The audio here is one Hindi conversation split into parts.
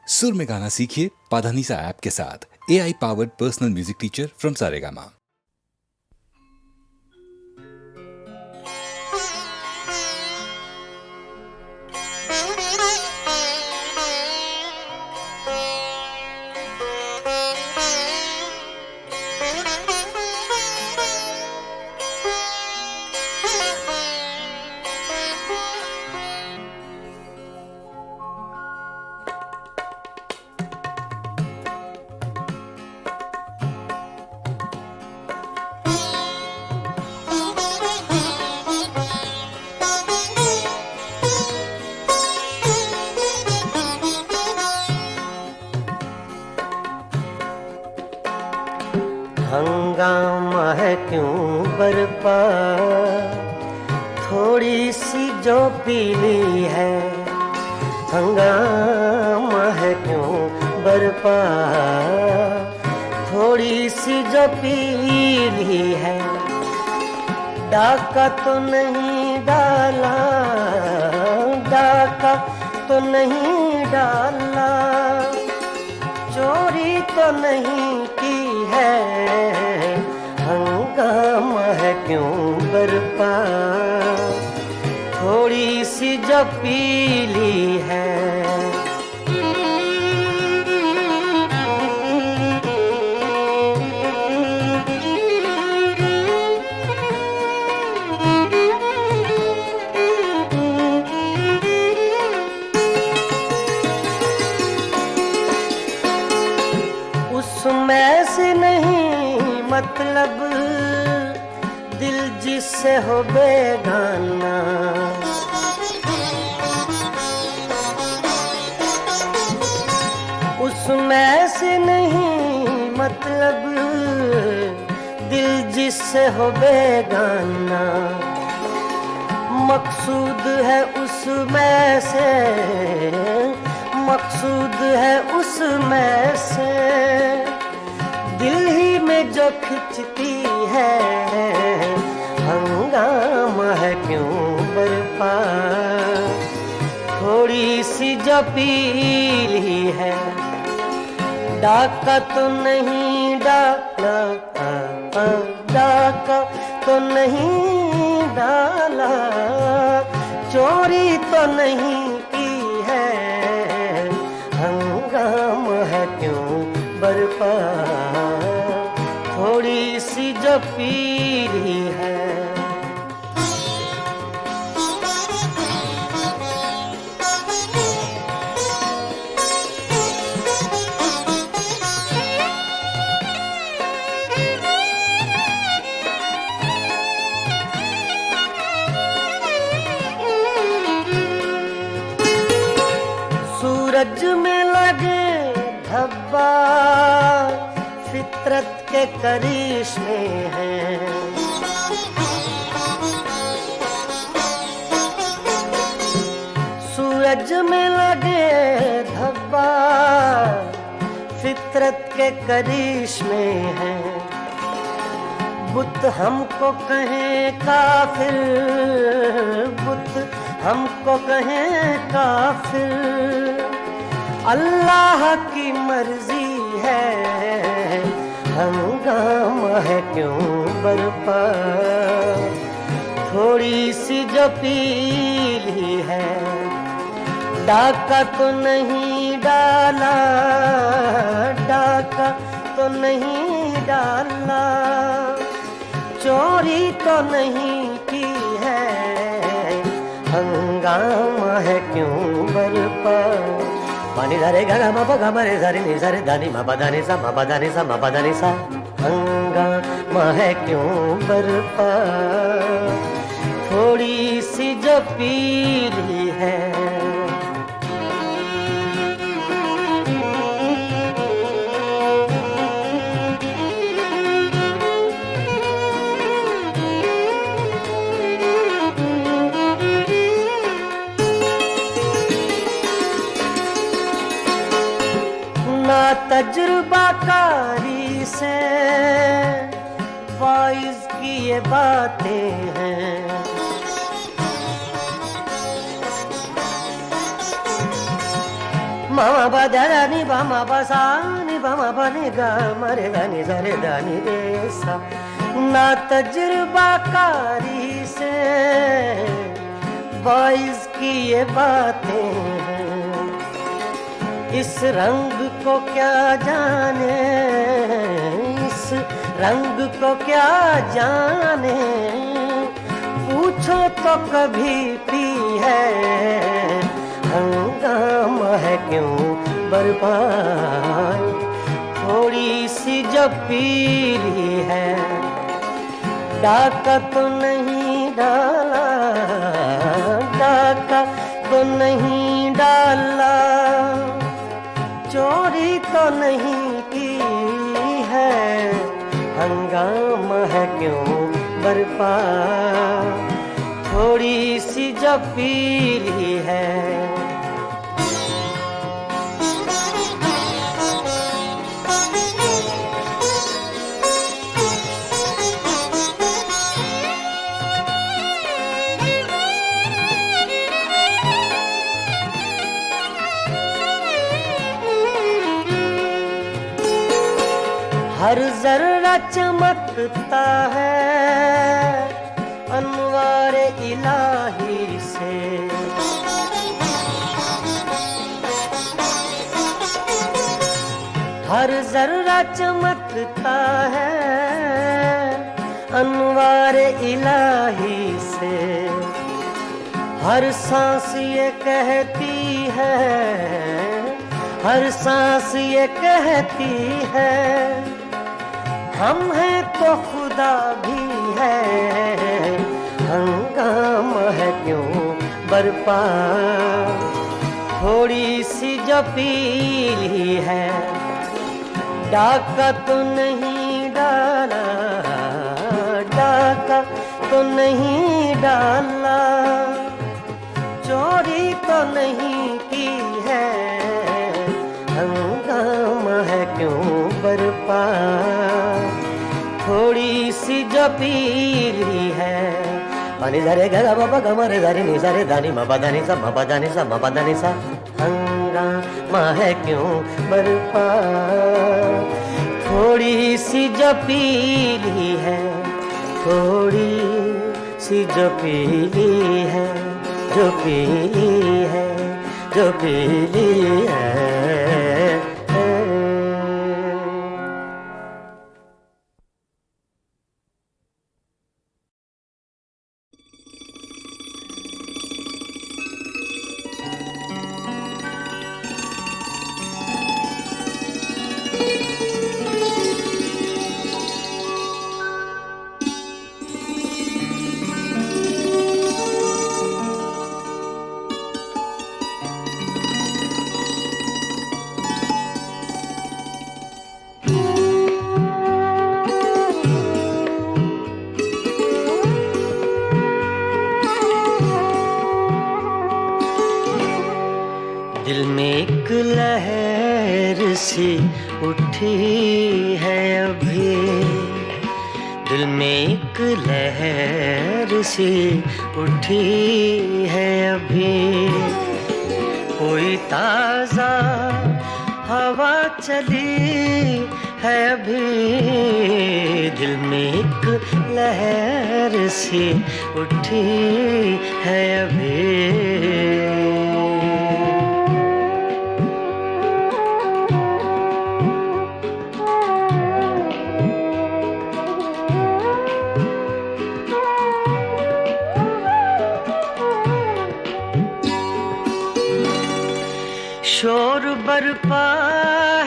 सुर में गाना सीखिए पाधानीसा ऐप के साथ। AI powered personal music teacher from Saregama. हंगामा है क्यों बरपा, थोड़ी सी जो पीली है। हंगामा है क्यों बरपा, थोड़ी सी जो पीली है। डाका तो नहीं डाला, डाका तो नहीं डाला, चोरी तो नहीं की है। हंगामा है क्यों बरपा, थोड़ी सी जो पीली है। उसमें से नहीं मतलब दिल जिससे हो बेगाना। उसमें से नहीं मतलब दिल जिससे हो बेगाना। मकसूद है उसमें से, मकसूद है उसमें से, दिल ही में जो खिंचती है। हंगामा है क्यों बरपा, थोड़ी सी जो पीली है। डाका तो नहीं डाला, डाका तो नहीं डाला, चोरी तो नहीं की है। हंगामा है क्यों बरपा, थोड़ी सी जो पीली है। सूरज में लगे धब्बा फितरत के करिश्मे हैं। सूरज में लगे धब्बा फितरत के करिश्मे हैं। बुत हमको कहें काफिर, बुत हमको कहें काफिर, अल्लाह की मर्जी है। हंगामा है क्यों बरपा, थोड़ी सी जो पीली है। डाका तो नहीं डाला, डाका तो नहीं डाला, चोरी तो नहीं की है। हंगामा है क्यों बरपा। पानी धारे गा मा पा मा रे रे नि रे दानी मा पा दानी सा मा पा दानी सा मा पा दानी सा। हंगामा है क्यों बरपा, थोड़ी सी जो पीली है। ना तजुर्बाकारी से वाइज की ये बातें हैं। మమ పదని బమ బసాని బమ పని గా మరే దని సరే దని రే సా ना तजुर्बाकारी से बॉयज की ये बातें हैं इस रंग को क्या जाने इस रंग को क्या जाने पूछो तो कभी पी है हंगामा है क्यों बर्बाद थोड़ी सी जो पीली है डाका तो नहीं डाला डाका तो नहीं डाला चोरी तो नहीं की है हंगामा है क्यों बर्पा थोड़ी सी जो पीली है हर जर्रा चमकता है अनवारे इलाही से हर जर्रा चमकता है अनवारे इलाही से हर सांस ये कहती है हर सांस ये कहती है हम हैं तो खुदा भी है हंगामा है क्यों बर्पा थोड़ी सी जो पीली है डाका तो नहीं डाला डाका तो नहीं डाला चोरी तो नहीं की है हंगामा है क्यों बर्पा थोड़ी सी जो पीली है पानी धरे गगा बाबा गमरे धरे नि धरे दानी मा दानी सा मा दानी सा मा दानी सा हंगामा है क्यों बर्पा थोड़ी सी जो पीली है थोड़ी सी जो पीली है जो पीली है जो पीली है दिल में एक लहर सी उठी है अभी दिल में एक लहर सी उठी है अभी कोई ताज़ा हवा चली है अभी दिल में एक लहर सी उठी है अभी शोर बरपा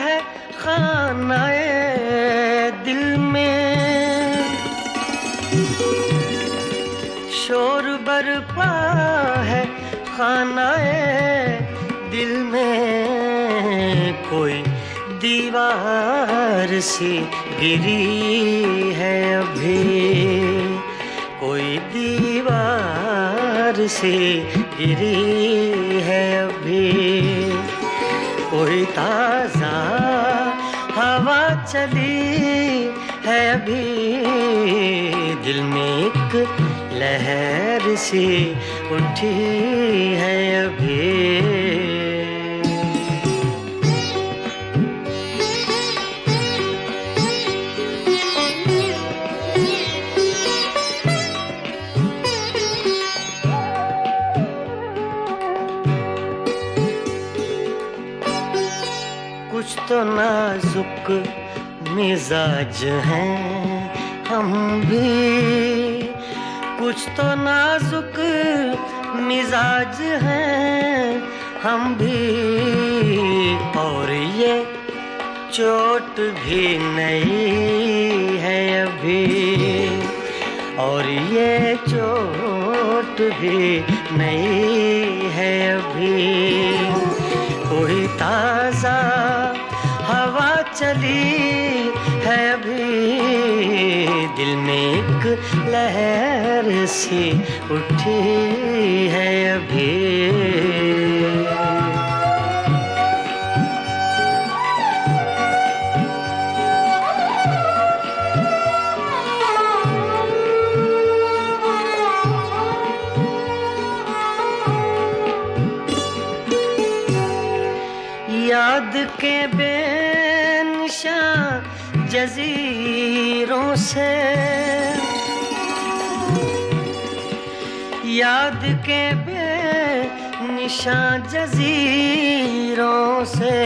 है खानाए दिल में शोर बरपा है खानाए दिल में कोई दीवार सी गिरी है अभी कोई दीवार सी गिरी है अभी कोई ताज़ा हवा चली है अभी दिल में एक लहर सी उठी है अभी कुछ तो नाजुक मिजाज हैं हम भी, कुछ तो नाजुक मिजाज हैं हम भी, और ये चोट भी नहीं है अभी, और ये चोट भी नहीं है अभी। कोई ताजा हवा चली है अभी, दिल में एक लहर सी उठी है अभी। याद के बेनिशान जजीरों से, याद के बेनिशान जजीरों से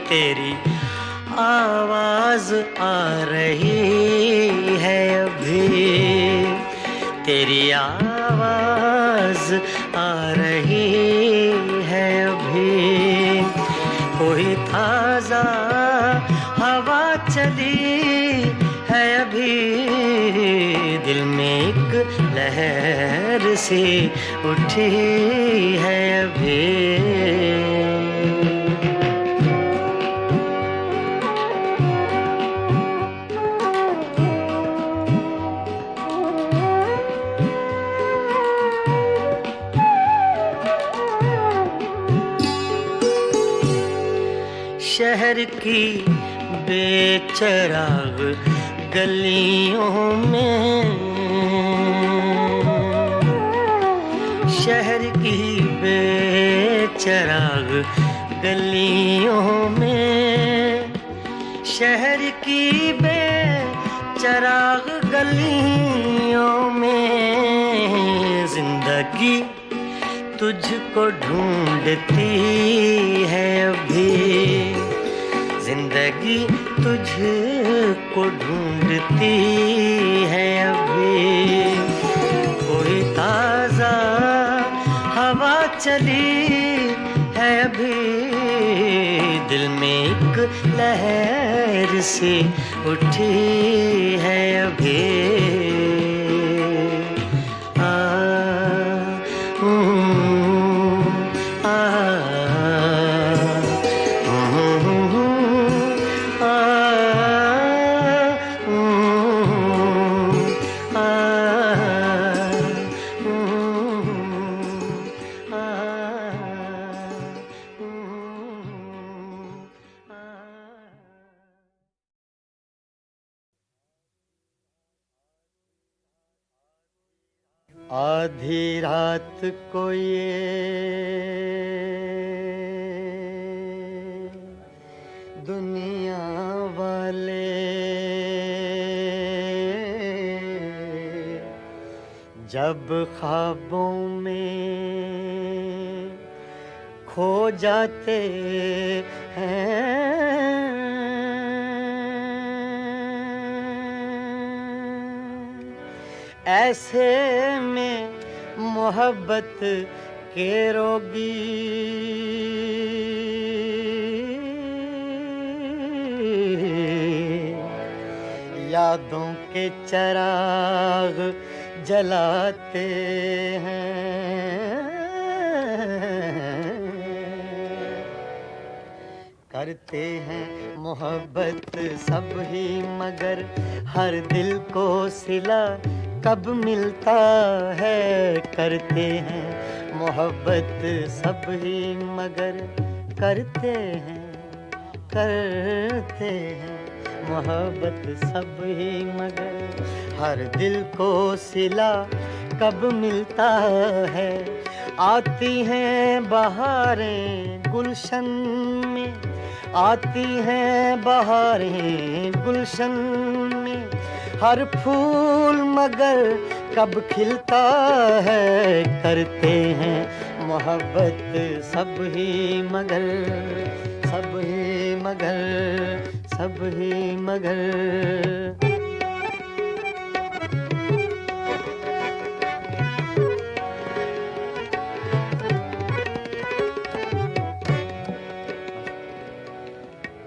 तेरी आवाज आ रही है अभी, तेरी आवाज आ रही है अभी। कोई ताजा हवा चली है अभी, दिल में एक लहर सी उठी है अभी। शहर की बेचराग गलियों में, शहर की बेचराग गलियों में, शहर की बेचराग गलियों में, जिंदगी तुझको ढूंढती है अभी, जिंदगी तुझको ढूंढती है अभी। कोई ताजा हवा चली है अभी, दिल में एक लहर सी उठी है अभी। आधी रात को ये दुनिया वाले जब ख्वाबों में खो जाते हैं, ऐसे में मोहब्बत के रोगी यादों के चिराग जलाते हैं। करते हैं मोहब्बत सब ही मगर हर दिल को सिला कब मिलता है। करते हैं मोहब्बत सब ही मगर करते हैं मोहब्बत सब ही मगर हर दिल को सिला कब मिलता है। आती हैं बहारें गुलशन में, आती हैं बहारें गुलशन में, हर फूल मगर कब खिलता है। करते हैं मोहब्बत सब ही मगर सब ही मगर, सब ही मगर।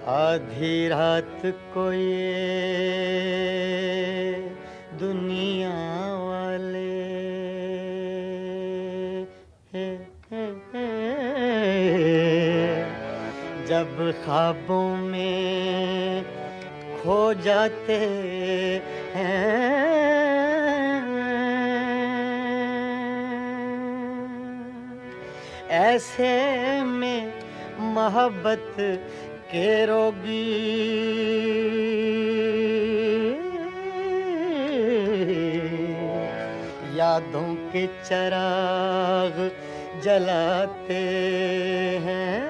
आधी रात को ये दुनिया वाले जब ख्वाबों में खो जाते हैं, ऐसे में मोहब्बत के रोगी यादों के चिराग जलाते हैं,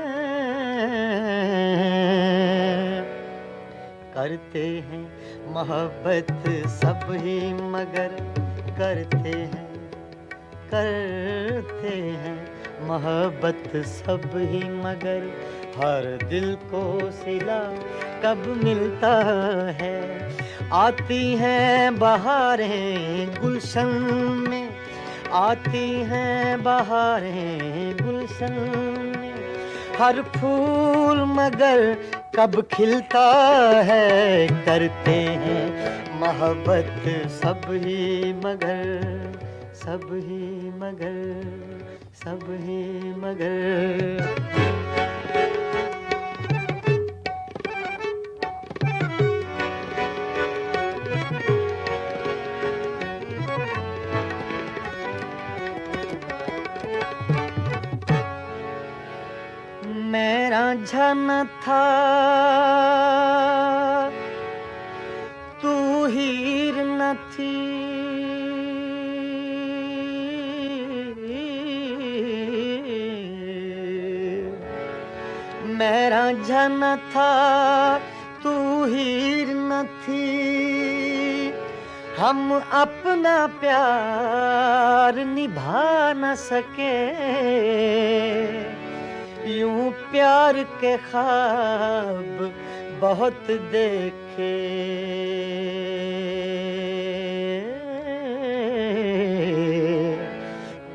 करते हैं मोहब्बत सब ही मगर, करते हैं, करते हैं मोहब्बत सब ही मगर। हर दिल को सिला कब मिलता है, आती हैं बहारें गुलशन में, आती हैं बहारें गुलशन में। हर फूल मगर कब खिलता है, करते हैं मोहब्बत सब ही मगर, सब ही मगर, सब ही मगर। मेरा जन था तू हीर न थी, मेरा जन था तू हीर न थी। हम अपना प्यार निभा न सके, यूं प्यार के ख्वाब बहुत देखे,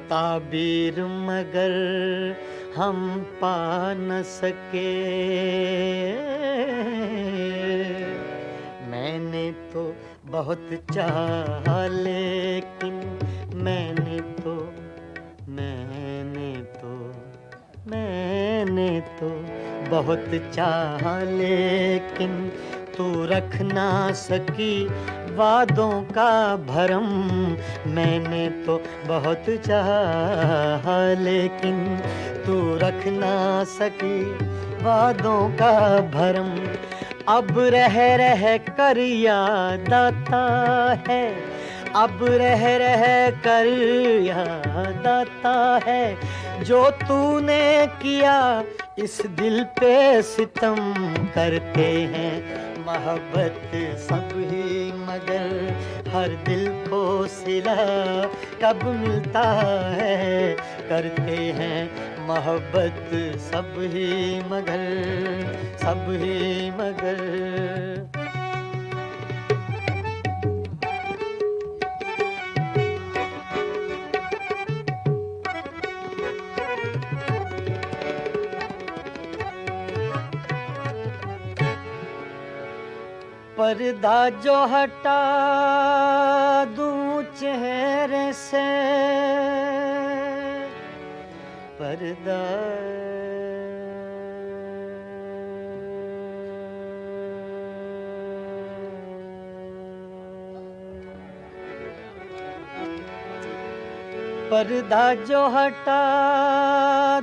ताबीर मगर हम पा न सके। मैंने तो बहुत चाहा लेकिन मैंने तो बहुत चाहा लेकिन तू रख ना सकी वादों का भरम। मैंने तो बहुत चाहा लेकिन तू रख ना सकी वादों का भरम। अब रह कर याद आता है, अब रह कर याद आता है, जो तूने किया इस दिल पे सितम। करते हैं मोहब्बत सब ही मगर, हर दिल को सिला कब मिलता है। करते हैं मोहब्बत सब ही मगर, सब ही मगर। पर्दा जो हटा दूं चेहरे से, पर्दा पर्दा जो हटा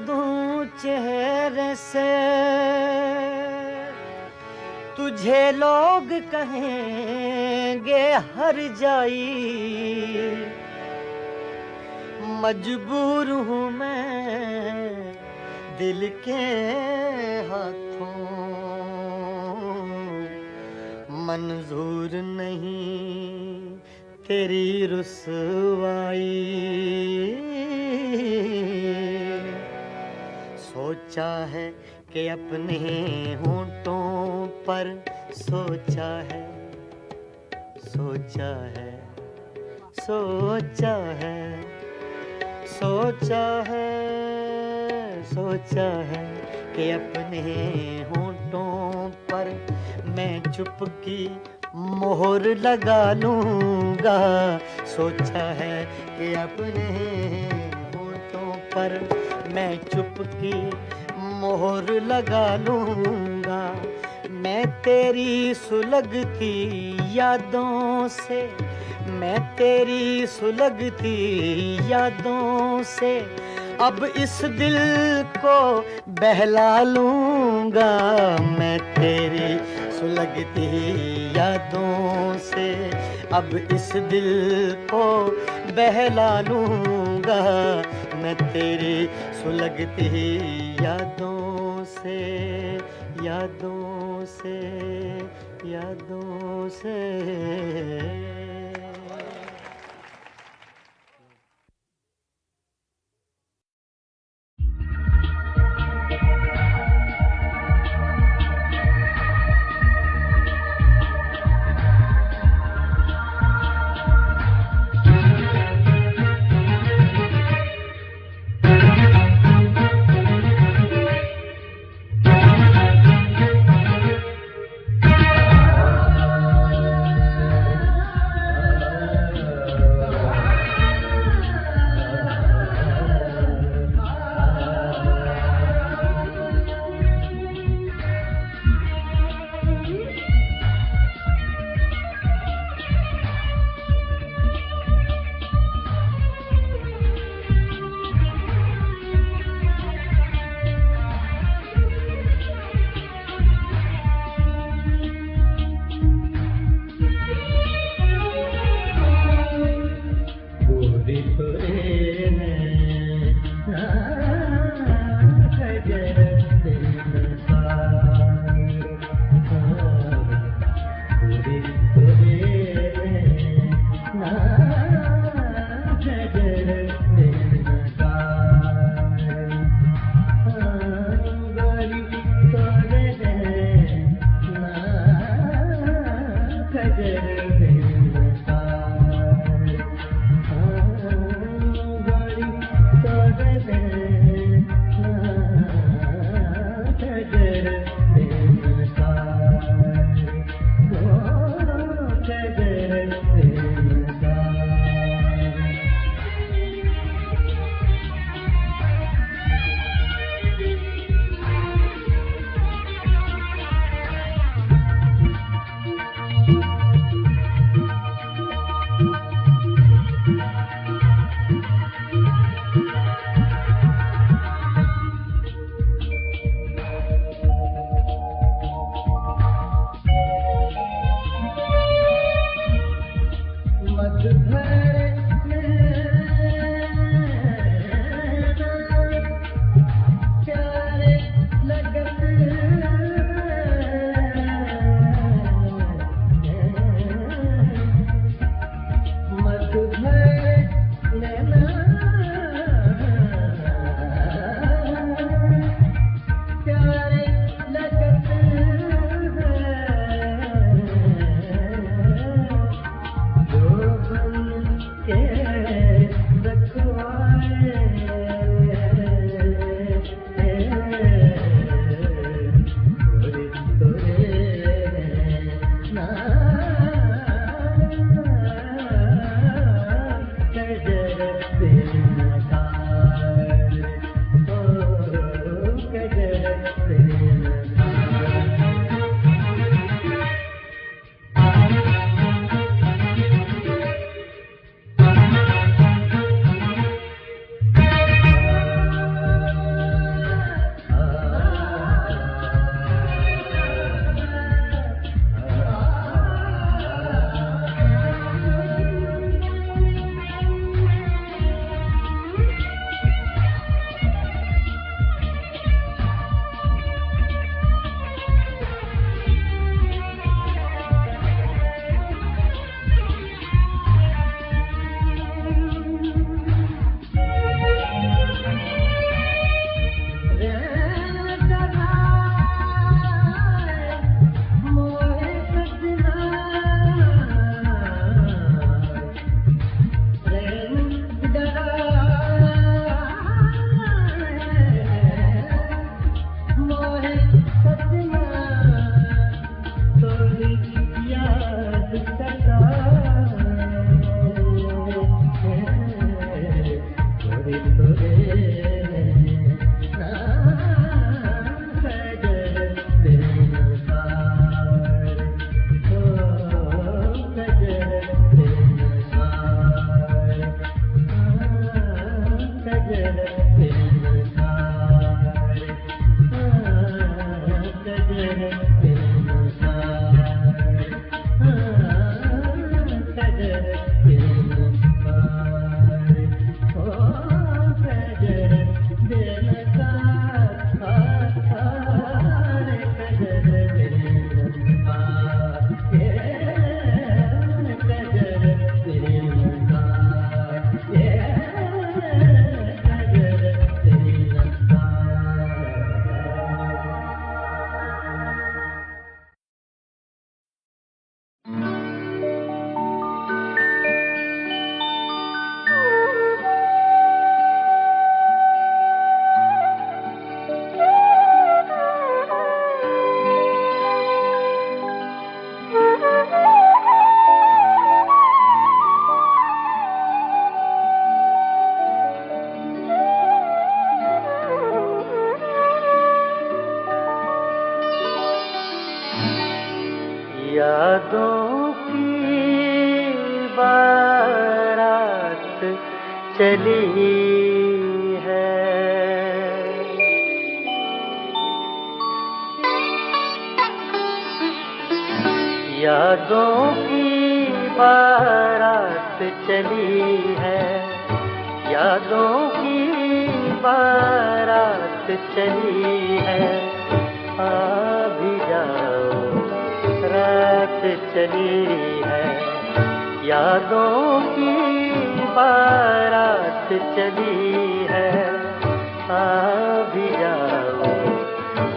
दूं चेहरे से, तुझे लोग कहेंगे हर जाई। मजबूर हूँ मैं दिल के हाथों, मंजूर नहीं तेरी रुसवाई। सोचा है कि अपने होंठों पर सोचा है, सोचा है, सोचा है, सोचा है, सोचा है कि अपने होंठों पर मैं चुपकी मोहर लगा लूँगा। सोचा है कि अपने होंठों पर मैं चुपकी मोहर लगा लूँगा। मैं तेरी सुलगती यादों से, मैं तेरी सुलगती यादों से अब इस दिल को बहला लूँगा। मैं तेरी सुलगती यादों से अब इस दिल को बहला लूँगा। मैं तेरी सुलगती यादों से, यादों से, यादों से। यादों की बारात चली है। यादों की बारात चली है। यादों की बारात चली है। आ भी जाओ रात चली है। यादों की बारात चली है। आ भी जाओ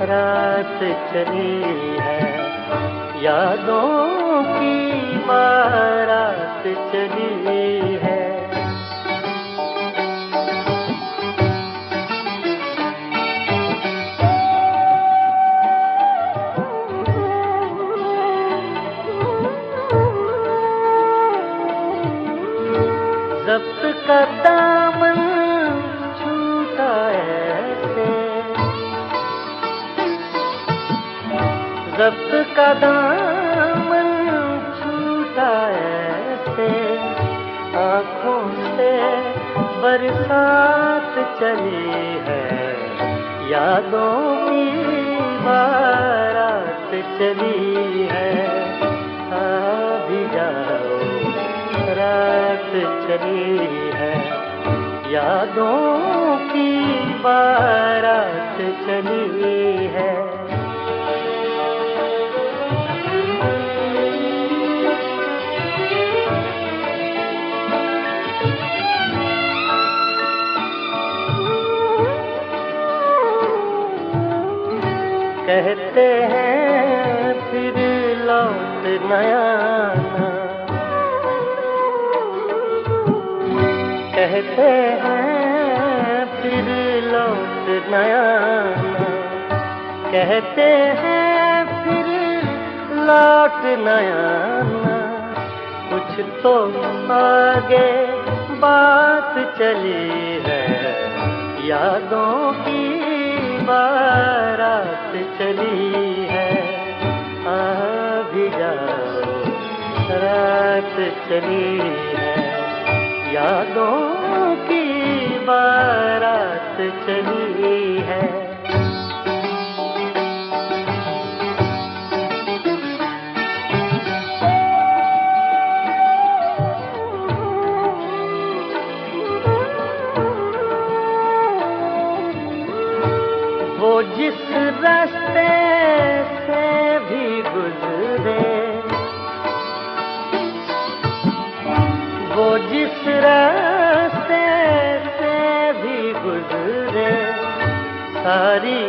रात चली है। यादों की बारात चली है। ज़ब्त का दामन छूटा ऐसे। ज़ब्त का दामन छूटा ऐसे। आँखों से बरसात चली है। यादों की बारात चली है। आ भी जाओ रात चली है। यादों की बारात चली है। कहते हैं फिर लौट न आना। कहते हैं फिर लौट न आना। कहते हैं फिर लौट न आना। कुछ तो आगे बात चली है। यादों की बारात चली है। आ भी जाओ रात चली है। यादों की बारात चली है। वो जिस रास्ते से भी गुजरे। वो जिस रास्ते से भी गुजरे। सारी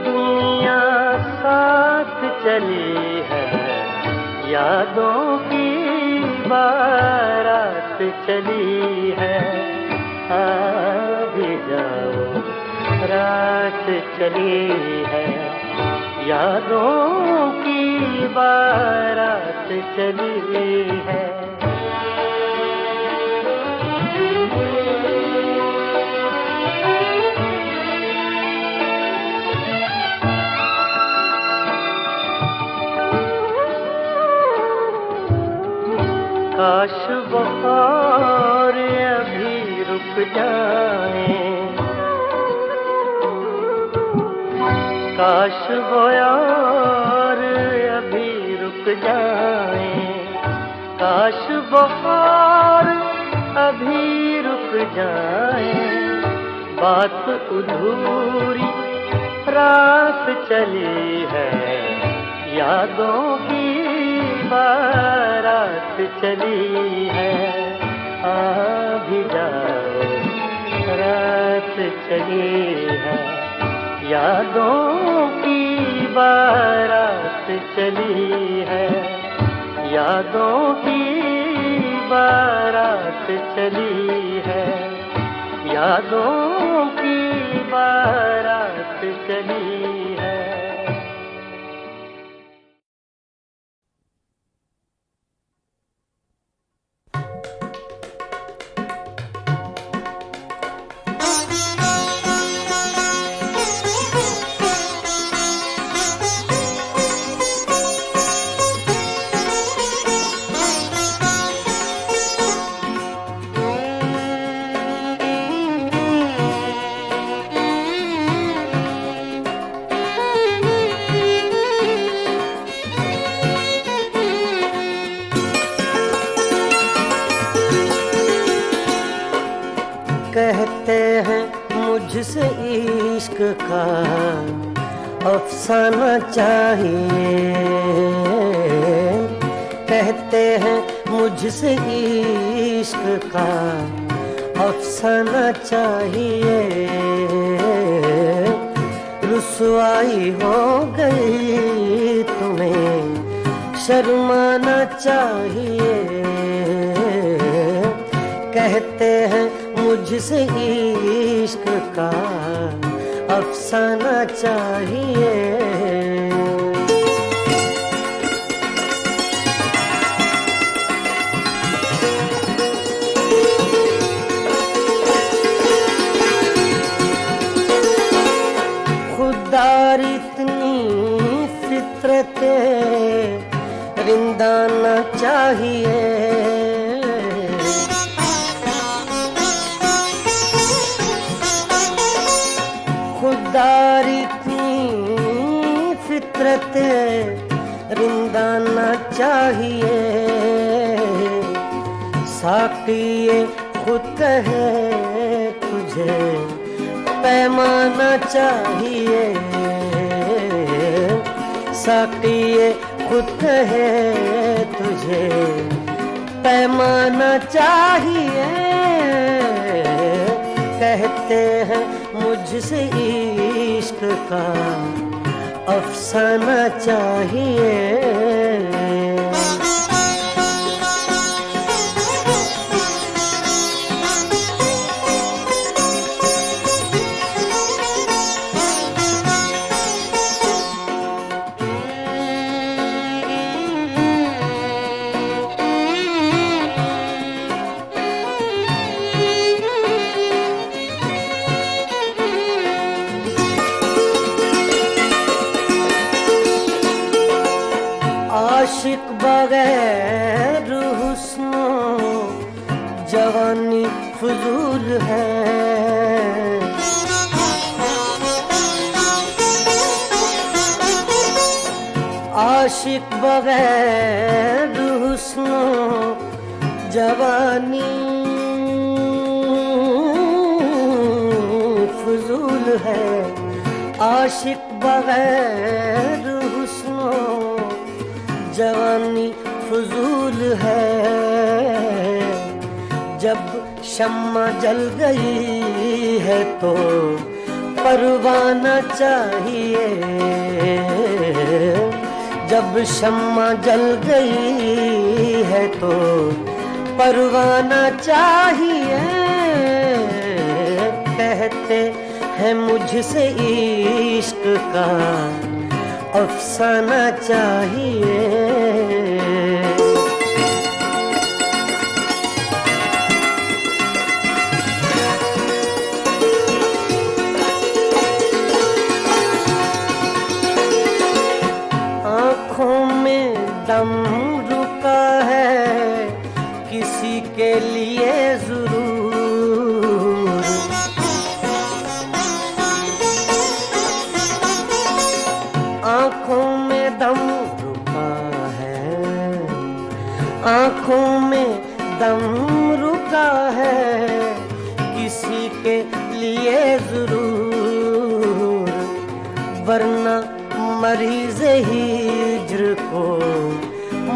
दुनिया साथ चली है। यादों की बारात चली है। आ भी जाओ रात चली है। यादों की बारात चली है। काश वो और अभी रुक जाए। काश वो और अभी रुक जाए। काश वो और अभी रुक जाए। बात अधूरी रात चली है। यादों की बारात चली है। आ भी जाओ रात चली है। यादों की बारात चली है। यादों की बारात चली है। यादों की बारात चली है। इश्क का अफसाना चाहिए। कहते हैं मुझसे इश्क का अफसाना चाहिए। रुसवाई हो गई तुम्हें शर्माना चाहिए। कहते हैं मुझसे इश्क का अफसाना चाहिए। खुदार इतनी फितरत रिंदा न चाहिए। खुदार इतनी फितरत रिंदा न चाहिए। साक़िए खुद कहे तुझे पैमाना चाहिए। साक़िए खुद कहे तुझे पैमाना चाहिए। कहते हैं मुझसे इश्क का अफसाना चाहिए। आशिक बगैर हुस्नो जवानी फजूल है। आशिक बगैर हुस्नो जवानी फजूल है। आशिक बगैर हुस्नो जवानी फजूल है। जब शम्मा जल गई है तो परवाना चाहिए। जब शम्मा जल गई है तो परवाना चाहिए। कहते हैं मुझसे इश्क का अफसाना चाहिए। आँखों में दम रुका है किसी के लिए जरूर। आँखों में दम रुका है। आँखों में दम रुका है किसी के लिए जरूर। वरना मरीज़ हिज्र को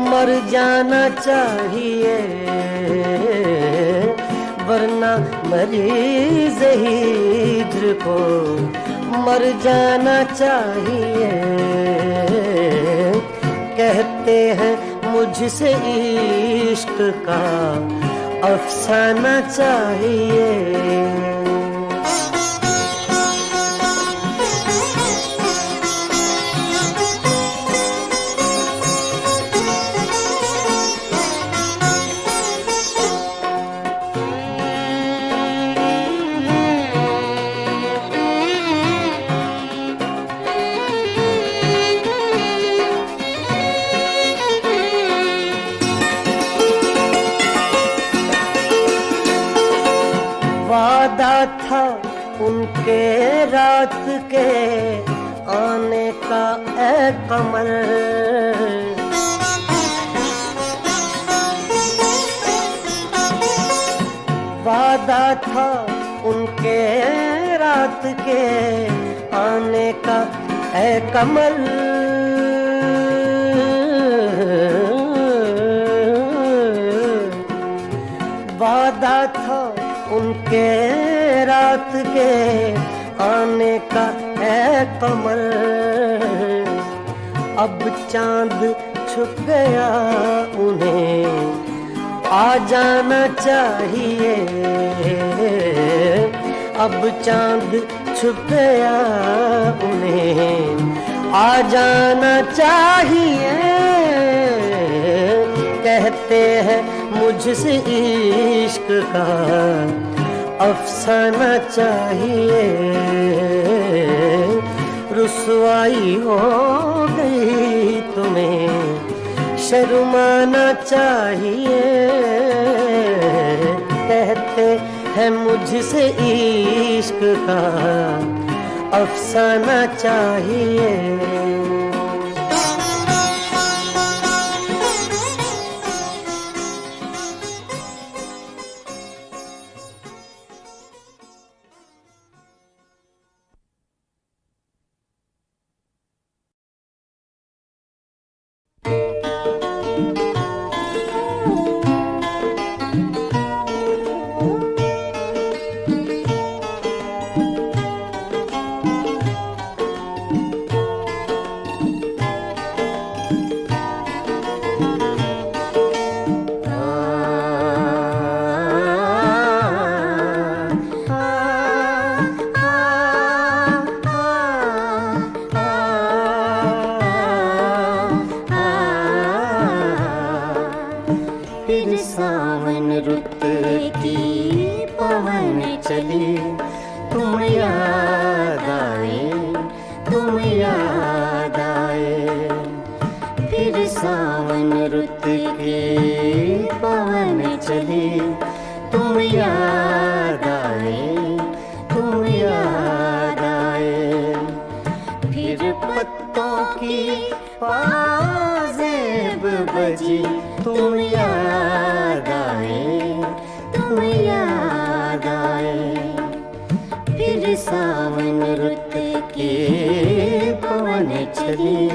मर जाना चाहिए। वरना मरीज़ हिज्र को मर जाना चाहिए। कहते हैं मुझसे इश्क का अफसाना चाहिए। वादा था उनके रात के आने का ऐ कमर। वादा था उनके रात के आने का है कमल, वादा था उनके रात के आने का है कमल। अब चांद छुप गया उन्हें आ जाना चाहिए, अब चांद छुप गया उन्हें आ जाना चाहिए। कहते हैं मुझसे इश्क का अफसाना चाहिए, रुसवाई हो गई तुम्हें शर्माना चाहिए। कहते हैं मुझसे इश्क का अफसाना चाहिए। फिर सावन रुत की पवन चली, तुम याद आए, तुम याद आए। फिर सावन रुत की पवन चली, तुम याद आए, तुम याद आए। फिर पत्तों की पाजेब बजी, तुम याद आए, तुम याद आए। फिर सावन रुत के पवन चली,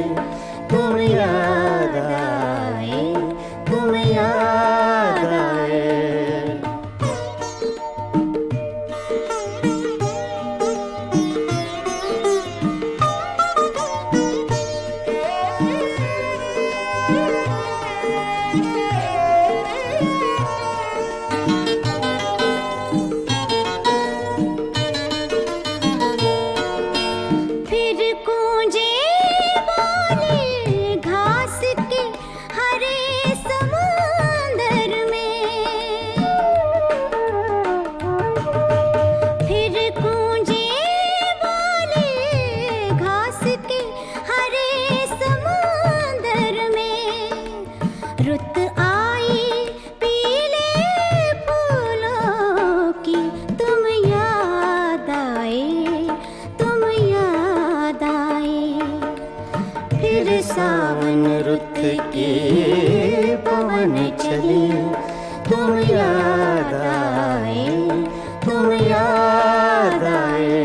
तुम याद आए, तुम याद आए। सावन रुत के पवन चले, तुम याद आए, तुम याद आए।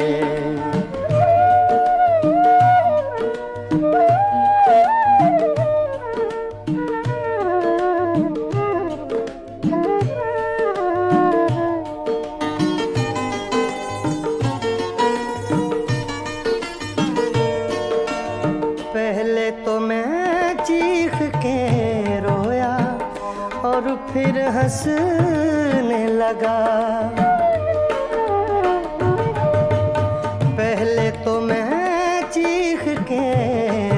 पहले तो मैं चीख के रोया और फिर हंसने लगा। पहले तो मैं चीख के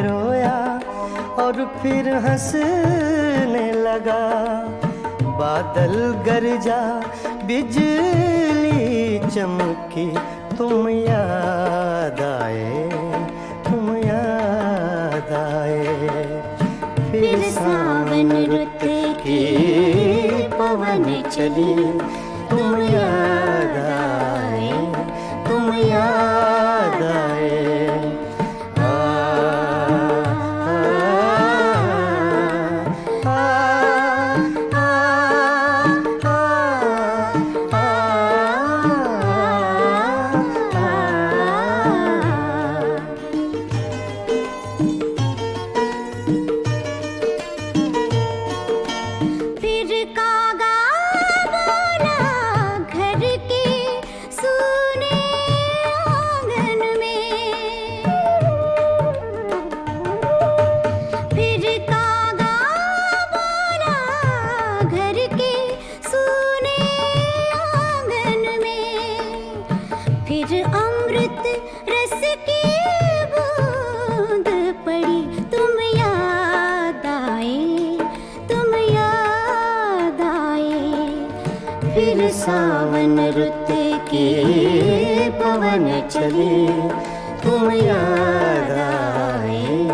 रोया और फिर हंसने लगा। बादल गरजा बिजली चमकी, तुम याद आए, तुम याद आए। फिर सावन रुत के पवन चली, तुम याद आए, तुम याद आए। सावन रुत के पवन चले, तुम याद आए,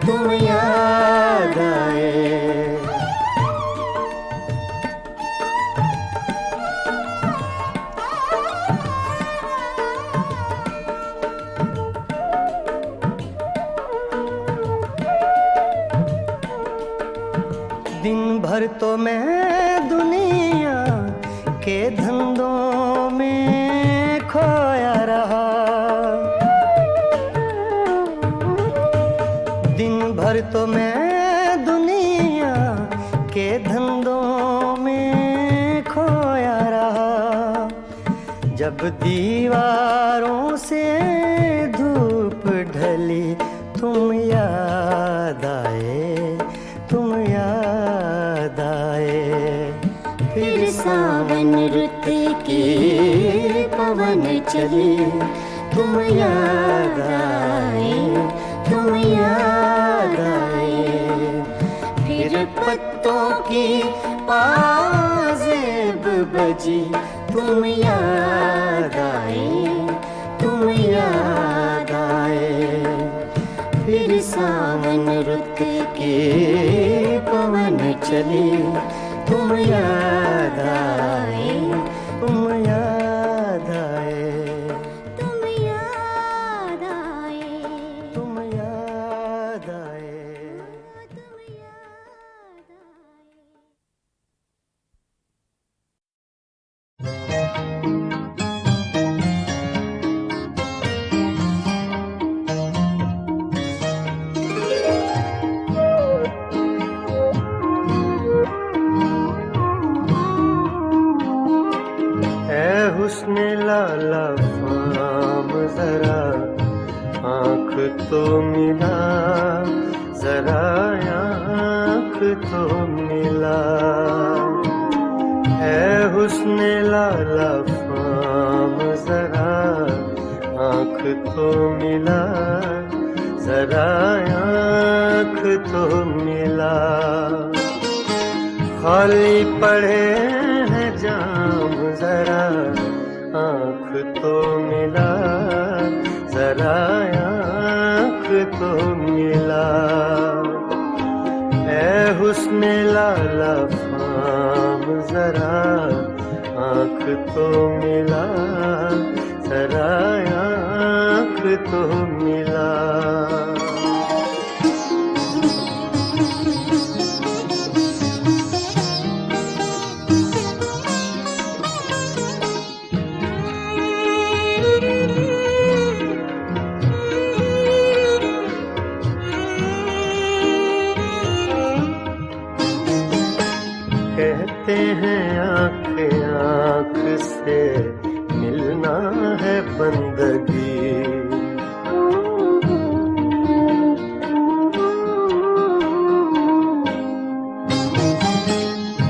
तुम याद आए। दिन भर तो मैं दुनिया के धंधों में खोया रहा, दिन भर तो मैं दुनिया के धंधों में खोया रहा। जब दीवारों से धूप ढली, तुम याद आए, तुम याद आए। फिर सावन रुत के पवन चले, तुम याद आए, तुम याद आए। फिर पत्तों की पाजेब बजी, तुम याद आए, तुम याद आए। फिर सावन रुत के पवन चले, तुम याद आए, तुम याद आए, तुम याद आए, तुम याद आए, तुम याद हुस्ने लाला फाम जरा आँख तो मिला, जरा आँख तो मिला। है हुस्ने लाला फाम जरा आँख तो मिला, जरा आँख तो मिला। खाली पड़े हैं जाम, जरा आँख तो मिला, जरा आँख तो मिला। ऐ हुस्ने लाला फाम जरा आँख तो मिला, जरा आँख तो मिला। कहते हैं आँख आँख से मिलना है बंदगी,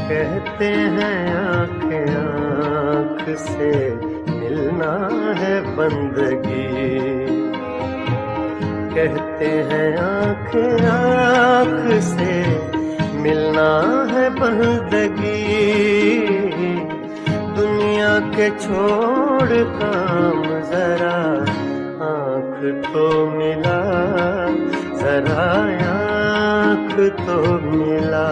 कहते हैं आँख आँख से मिलना है बंदगी, कहते हैं आँख आँख से मिलना है बंदगी। दुनिया के छोड़ काम जरा आँख तो मिला, जरा आँख तो मिला।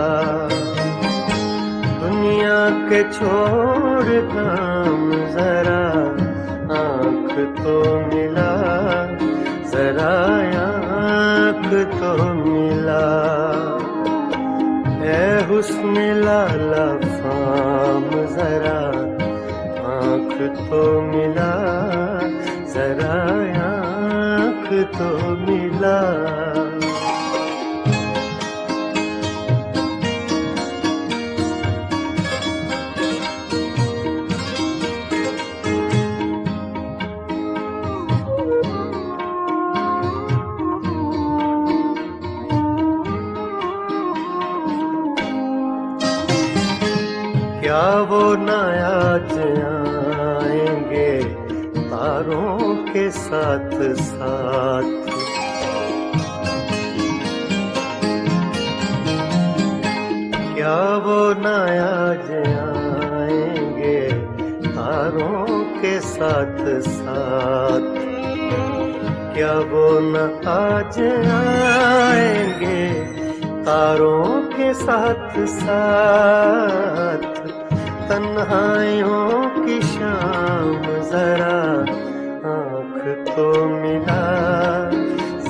दुनिया के छोड़ काम जरा आँख तो मिला, जरा आँख तो मिला। ऐ हुस्ने लाला फाम जरा आँख तो मिला, जरा आँख तो मिला। क्या वो न आज आएंगे तारों के साथ साथ, क्या वो न आज आएंगे तारों के साथ साथ, क्या वो न आज आएंगे तारों के साथ साथ। तन्हाइयों की शाम जरा आँख तो मिला,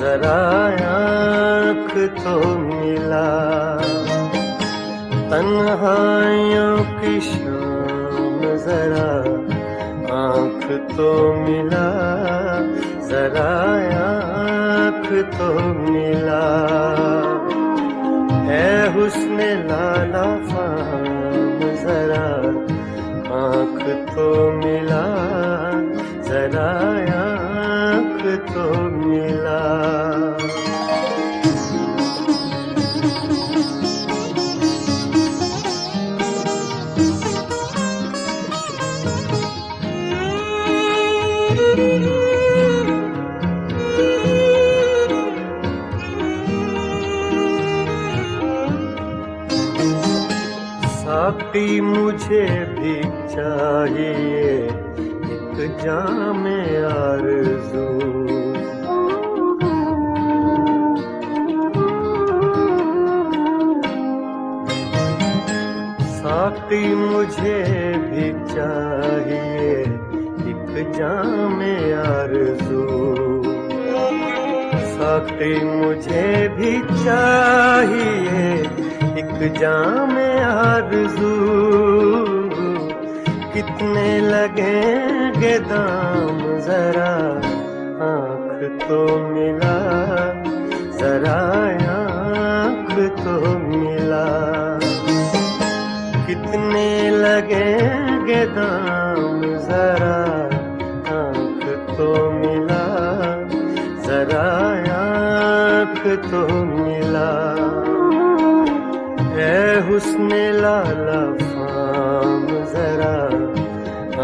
जरा आँख तो मिला। तन्हाइयों की शाम जरा आँख तो मिला, जरा आँख तो मिला। है हुस्न लाला फाम जरा आँख तो मिला, जरा आँख तो मिला। साकी मुझे भी चाहिए एक जाम आरज़ू, साकी मुझे भी चाहिए एक जाम आरज़ू, साकी मुझे भी चाहिए एक जाम आरज़ू। कितने लगेंगे दाम जरा आँख तो मिला, जरा आँख तो मिला। कितने लगेंगे दाम जरा आँख तो मिला, जरा आँख तो मिला। है हुस्न लाला फाम जरा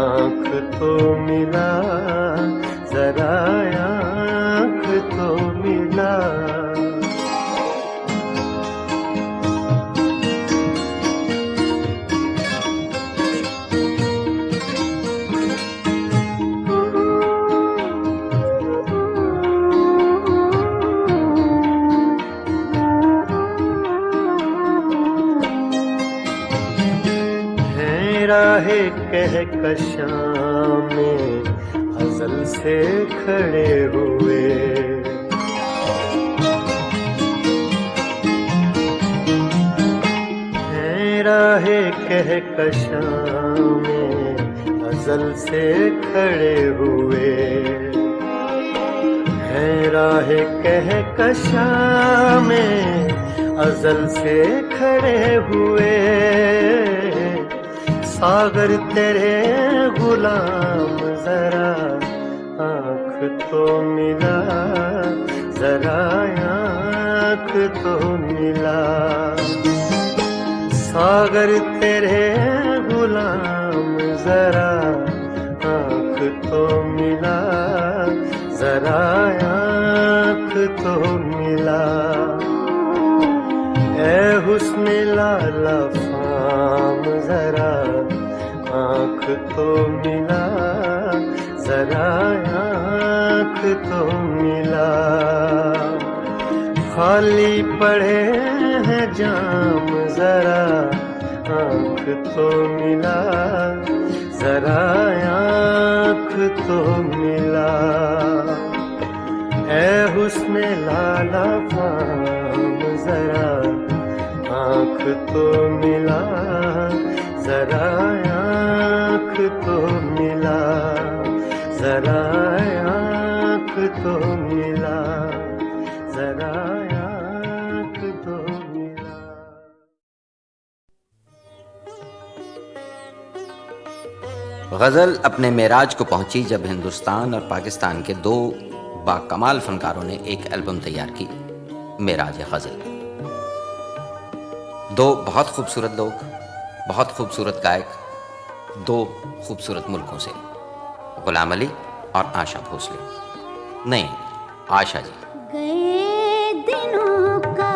आँख तो मिला, जरा आँख तो मिला। राहे कहकशां में अज़ल से खड़े हुए, हैं राहे कहकशां में अज़ल से खड़े हुए, हैं राहे कहकशां में अज़ल से खड़े हुए। सागर तेरे गुलाम जरा आँख तो मिला, जरा आँख तो मिला। सागर तेरे गुलाम जरा आँख तो मिला, जरा आँख तो मिला। ऐ हुस्न लाला फाम जरा आँख तो मिला, जरा आँख तो मिला। खाली पड़े हैं जाम जरा आँख तो मिला, जरा आँख तो मिला। ऐ हुस्न लाला फाम जरा आँख तो मिला, जरा आँख तो मिला, जरा आँख तो मिला, जरा आँख तो मिला। गज़ल अपने मेराज को पहुंची जब हिंदुस्तान और पाकिस्तान के दो बाकमाल फनकारों ने एक एल्बम तैयार की, मेराज गज़ल। दो बहुत खूबसूरत लोग, बहुत खूबसूरत गायक, दो खूबसूरत मुल्कों से, गुलाम अली और आशा भोसले। नहीं, आशा जी। गए दिनों का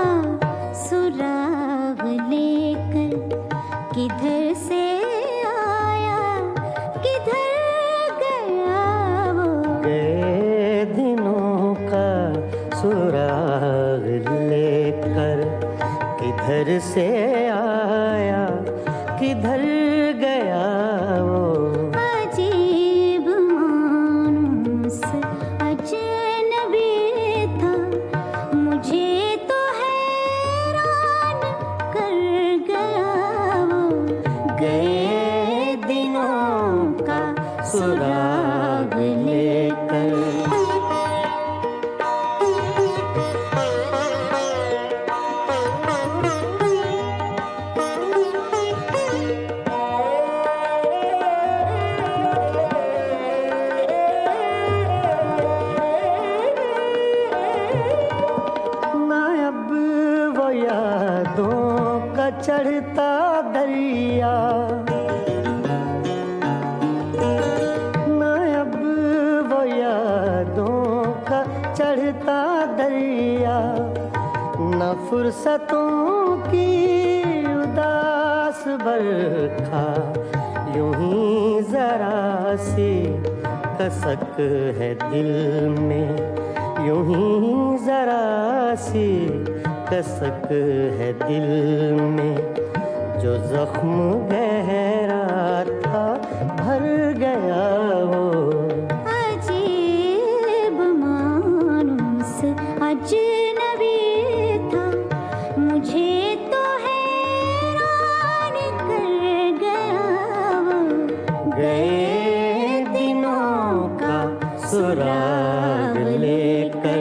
सुराग लेकर किधर से आया, किधर लेकर किधर से आया किधर गया वो। अजीब मानुस अजनबी था, मुझे तो हैरान कर गया वो। गए दिनों का सुराग लेकर। चढ़ता दरिया ना अब वो यादों का चढ़ता दरिया, न फुर्सतों की उदास बरखा, यूं ही जरा सी कसक है दिल में, यूं ही जरा सी कसक है दिल में। जो जख्म गहरा था भर गया वो। अजीब मानुस अजनबी था, मुझे तो हैरान कर गया वो। गए दिनों का सुराग लेकर।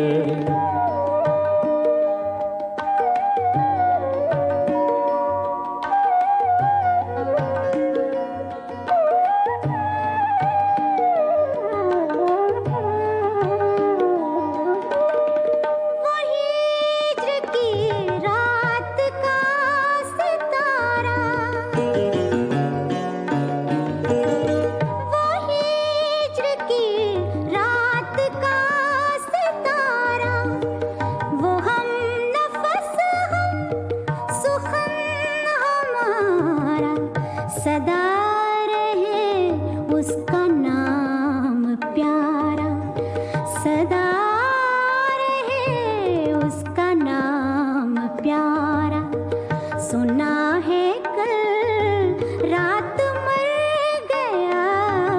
सदा रहे उसका नाम प्यारा, सदा रहे उसका नाम प्यारा। सुना है कल रात मर गया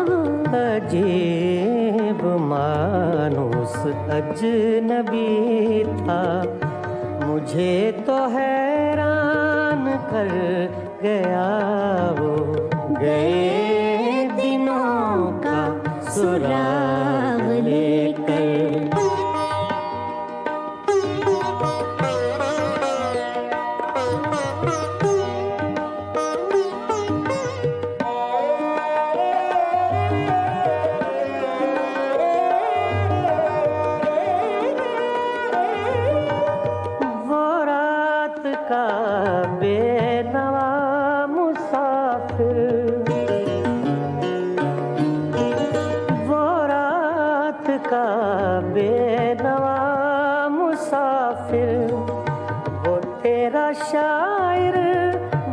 वो। अजीब मानुस अजनबी था, मुझे तो हैरान कर गया वो। गए दिनों का सुराग लेकर। वो रात का बेनवा मुसाफिर, वो रात का बेनवा मुसाफिर, वो तेरा शायर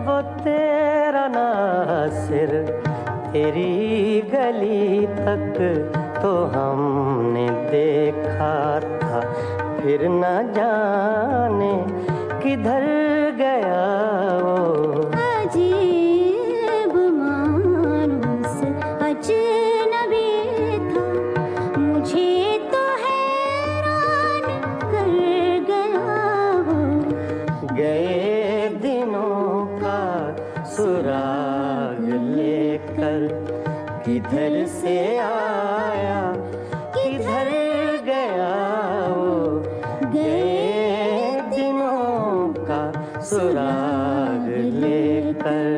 वो तेरा नासिर। तेरी गली तक तो हमने देखा था, फिर न जाने किधर गया वो। अजीब मानुस अजनबी था, मुझे तो हैरान कर गया वो। गए दिनों का सुराग लेकर, किधर से आया किधर गया वो। गए दिनों का सुराग लेकर।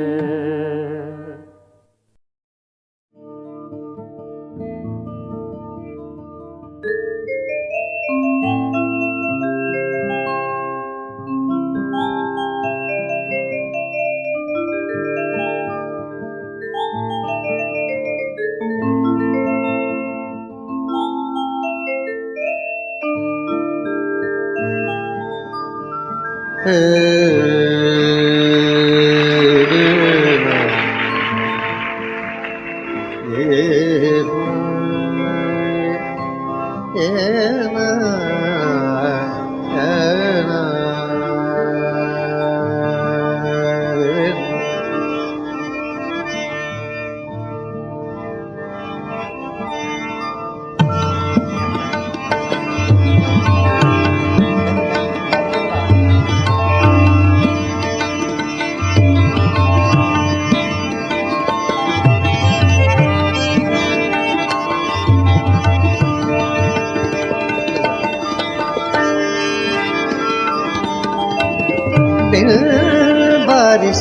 फिर बारिश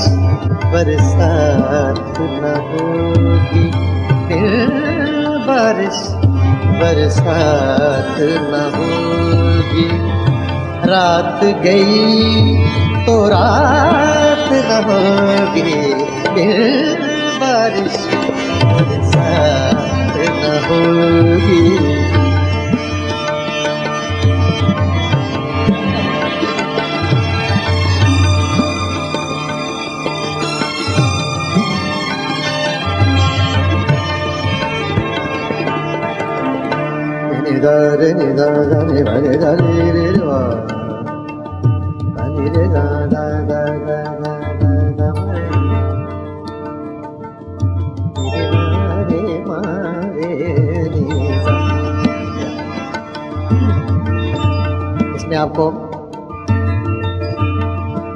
बरसात न होगी, फिर बारिश बरसात न होगी। रात गई तो रात न होगी, फिर बारिश बरसात न होगी। निदारे निदारे रे रे रे रे वा, रे रे दा दा दा दा दा दा रे मा रे रे सा। इसमें आपको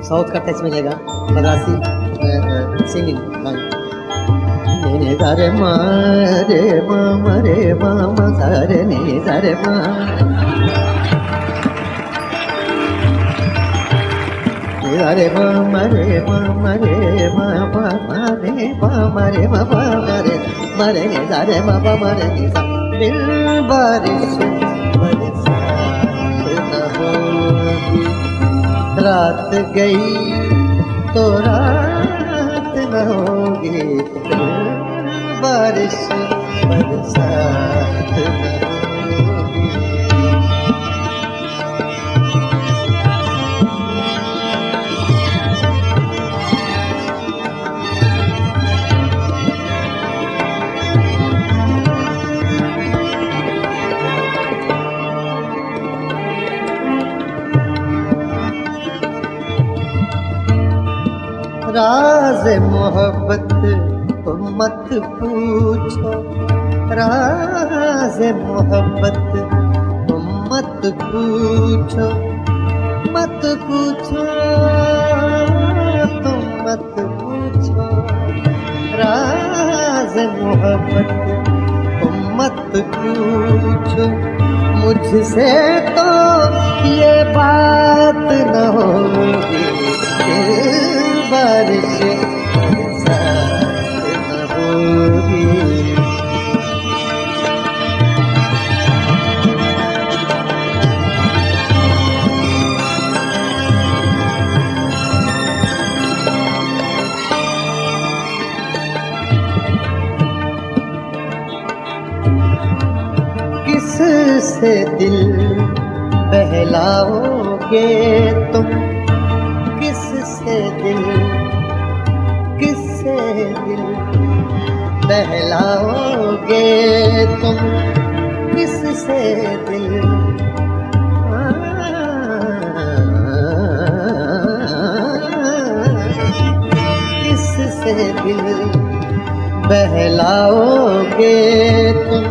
साउथ का टच मिलेगा, मद्रासी सिंगिंग लाइन। ने सारे मा रे मा रे मा मा सारे ने सारे मा। रे मा रे मा रे मा मा मा रे मा रे मा मा रे मा रे ने सारे मा मा रे ने सा। दिल बारिश बरसात न होगी, रात गई तो रात न होगी, बारिश बरसात न होगी। राज़ मोहब्बत तुम मत पूछो, राज़ मोहब्बत तुम मत पूछो, मत पूछो तुम मत पूछो। राज़ मोहब्बत तुम मत पूछो, मुझसे तो ये बात न होगी, बारिश बरसात न होगी। किससे दिल बहलाओगे तुम, किससे दिल बहलाओगे तुम, किससे दिल किससे दिल बहलाओगे तुम,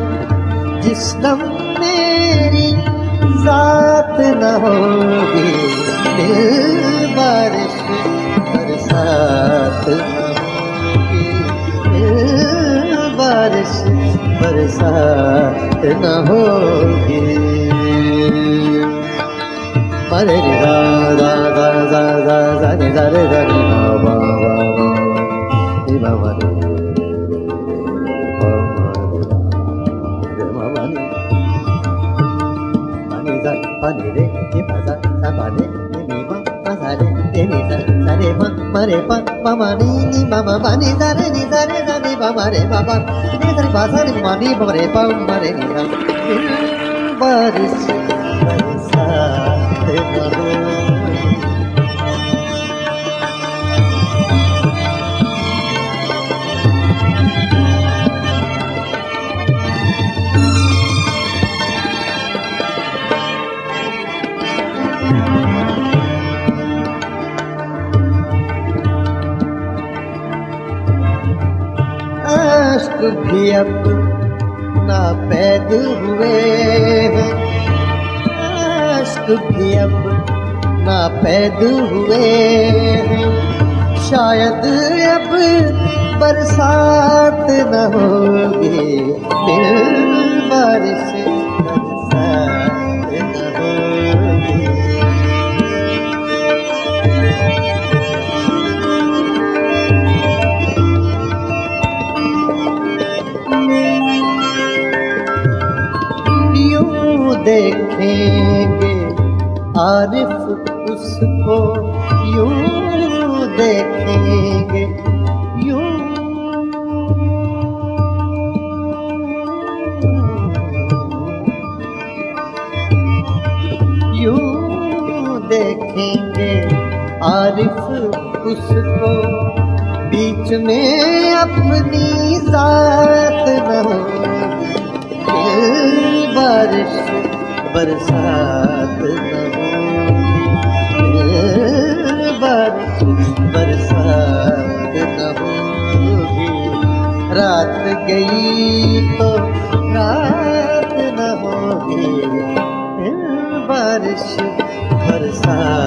जिस दम मेरी जात न होगी, दिल बारिश बरसात न होगी, दिल बारिश बरसात न होगी। मरे रे दा दा दा दा दा दा रे दा रे दा रे वा वा वा रे वा वा रे pani re ni pa sa sa pa re ni ma pa sa re ni sa re ma re pa ma ni ma ma ni sa re da ni pa ma re pa ni sa re pa sa re ma ni pa re ni sa बारिश बरसात न हो। आश्क भी अब नापैद हुए हैं, आश्क भी अब नापैद हुए हैं, शायद अब बरसात न होगी, दिल बारिश बरसात न होगी। देखेंगे आरिफ उसको, यूं देखेंगे यूं। यूं देखेंगे आरिफ उसको, बीच में अपनी जात न होगी, बारिश बरसात न होगी, बारिश बरसात न होगी। रात गई तो रात न होगी, बारिश बरसात